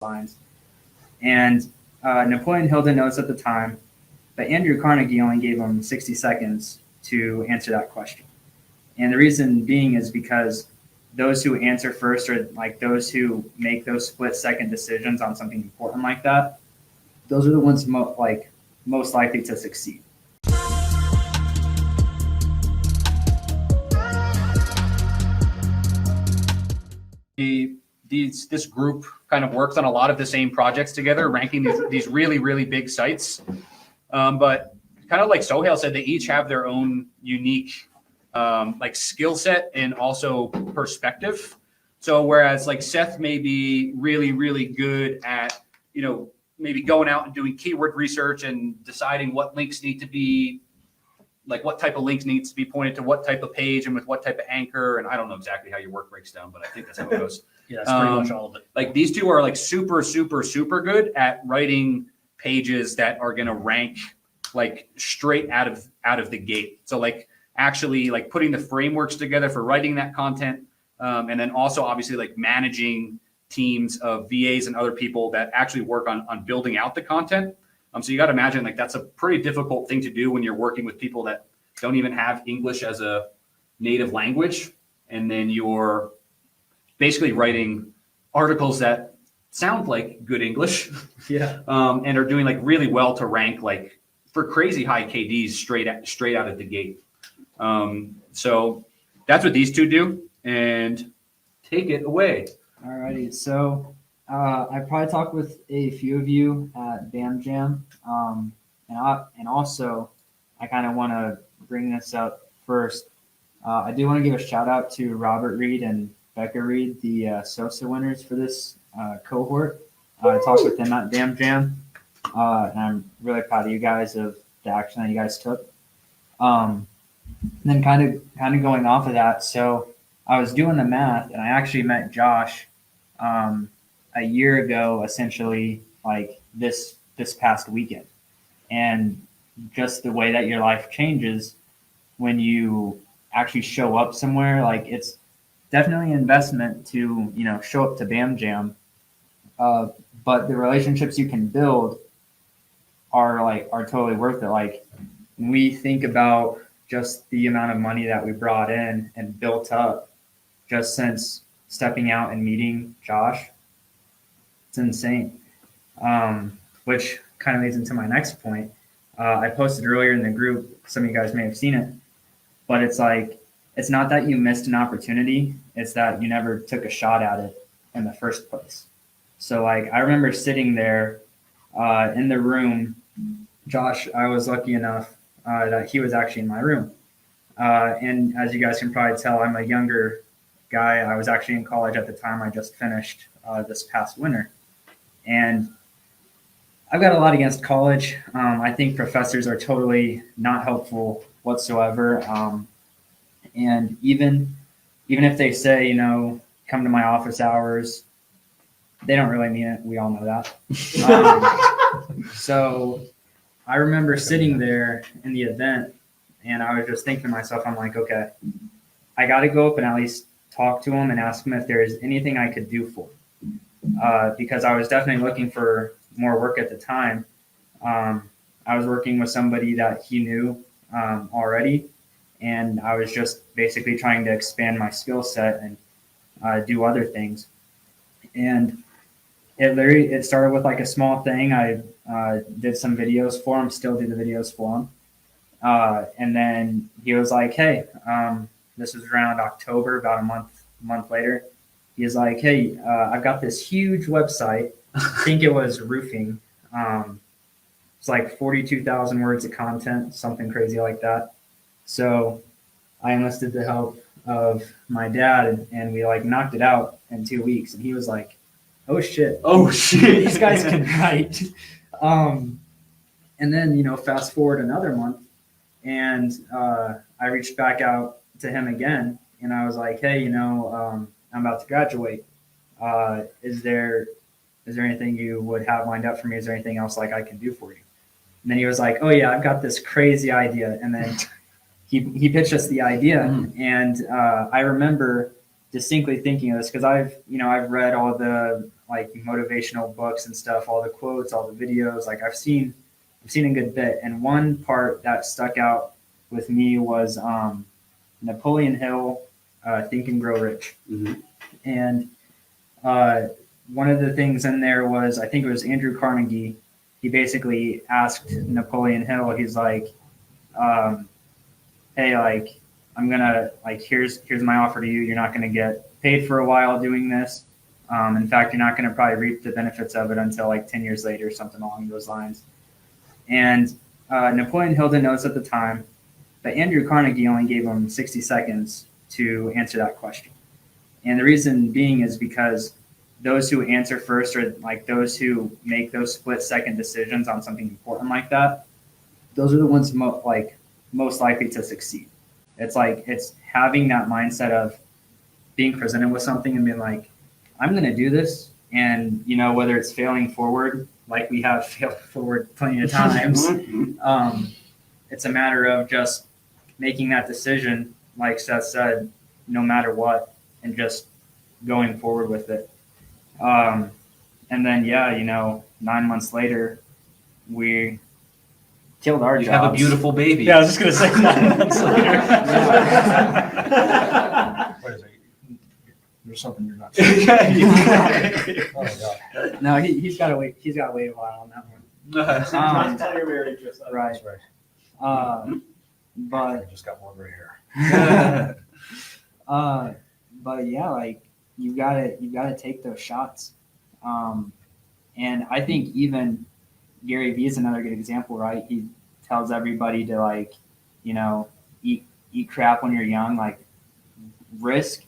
lines. And Napoleon Hill didn't notice at the time, but Andrew Carnegie only gave him 60 seconds to answer that question. And the reason being is because those who answer first, or like those who make those split-second decisions on something important like that, those are the ones most likely to succeed. This group kind of works on a lot of the same projects together, ranking these really, really big sites. But kind of like Sohail said, they each have their own unique like skill set and also perspective. So whereas like Seth may be really, really good at, maybe going out and doing keyword research and deciding what links need to be, like what type of links needs to be pointed to what type of page and with what type of anchor. And I don't know exactly how your work breaks down, but I think that's how it goes. Yeah, that's pretty much all of it. Like these two are like super, super, super good at writing pages that are going to rank like straight out of the gate. So like actually like putting the frameworks together for writing that content. And then also obviously like managing teams of VAs and other people that actually work on building out the content. So you got to imagine like that's a pretty difficult thing to do when you're working with people that don't even have English as a native language. And then you're basically writing articles that sound like good English. Yeah. And are doing like really well to rank like for crazy high KDs straight out of the gate. So that's what these two do, and take it away. Alrighty, so I probably talked with a few of you at BAM Jam, and also I kind of want to bring this up first. I do want to give a shout out to Robert Reed and Becca Reed, the SOSA winners for this cohort. I talked with them at BAM Jam, and I'm really proud of you guys of the action that you guys took. And then kind of going off of that, so I was doing the math, and I actually met Josh a year ago, essentially, like this past weekend. And just the way that your life changes when you actually show up somewhere, like it's definitely an investment to show up to BAM Jam, but the relationships you can build are totally worth it. Like when we think about just the amount of money that we brought in and built up just since stepping out and meeting Josh, it's insane. Which kind of leads into my next point. I posted earlier in the group, some of you guys may have seen it, but it's like, it's not that you missed an opportunity, it's that you never took a shot at it in the first place. So like, I remember sitting there in the room. Josh, I was lucky enough that he was actually in my room. And as you guys can probably tell, I'm a younger guy. I was actually in college at the time. I just finished this past winter. And I've got a lot against college. I think professors are totally not helpful whatsoever. And even if they say, come to my office hours, they don't really mean it. We all know that. So I remember sitting there in the event, and I was just thinking to myself, I'm like, okay, I got to go up and at least talk to him and ask him if there's anything I could do for him. Because I was definitely looking for more work at the time. I was working with somebody that he knew already, and I was just basically trying to expand my skill set and do other things. And it started with like a small thing. I did some videos for him, still do the videos for him. And then he was like, hey, this was around October, about a month later. He was like, hey, I've got this huge website. I think it was roofing. It's like 42,000 words of content, something crazy like that. So I enlisted the help of my dad, and we like knocked it out in 2 weeks. And he was like, oh shit, these guys can write. And then, fast forward another month, and I reached back out to him again, and I was like, hey, I'm about to graduate. Is there anything you would have lined up for me? Is there anything else like I can do for you? And then he was like, oh yeah, I've got this crazy idea. And then he pitched us the idea. And I remember distinctly thinking of this because I've read all like motivational books and stuff, all the quotes, all the videos. Like I've seen a good bit. And one part that stuck out with me was Napoleon Hill, Think and Grow Rich. Mm-hmm. And one of the things in there was, I think it was Andrew Carnegie. He basically asked Napoleon Hill, he's like, hey, like, I'm gonna, like, here's my offer to you. You're not gonna get paid for a while doing this. In fact, you're not gonna probably reap the benefits of it until like 10 years later, something along those lines. And Napoleon Hill didn't know this at the time, but Andrew Carnegie only gave him 60 seconds to answer that question. And the reason being is because those who answer first, or like those who make those split-second decisions on something important like that, those are the ones most likely to succeed. It's like, it's having that mindset of being presented with something and being like, I'm going to do this. And, you know, whether it's failing forward, like we have failed forward plenty of times, it's a matter of just making that decision, like Seth said, no matter what, and just going forward with it. And then, yeah, you know, 9 months later, we killed our jobs. You have a beautiful baby. Yeah, I was just going to say 9 months later. Wait a second. There's something you're not saying. Oh, God. No, he's got to wait. He's got to wait a while on that one. Tell your married just Right. That's right. But I just got more gray hair. but yeah, like you gotta take those shots. And I think even Gary Vee is another good example, right? He tells everybody to, like, you know, eat crap when you're young, like risk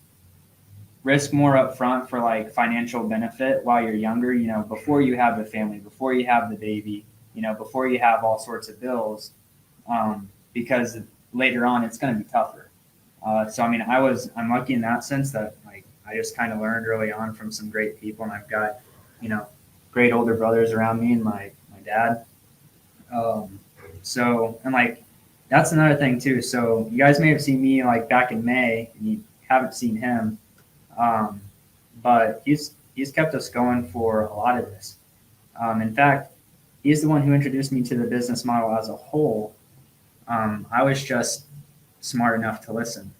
more up front for like financial benefit while you're younger, you know, before you have the family, before you have the baby, you know, before you have all sorts of bills, because later on it's going to be tougher. So, I mean, I'm lucky in that sense that, like, I just kind of learned early on from some great people, and I've got, you know, great older brothers around me and my dad. So, and like, that's another thing too. So you guys may have seen me like back in May, and you haven't seen him. But he's kept us going for a lot of this. In fact, he's the one who introduced me to the business model as a whole. I was just smart enough to listen.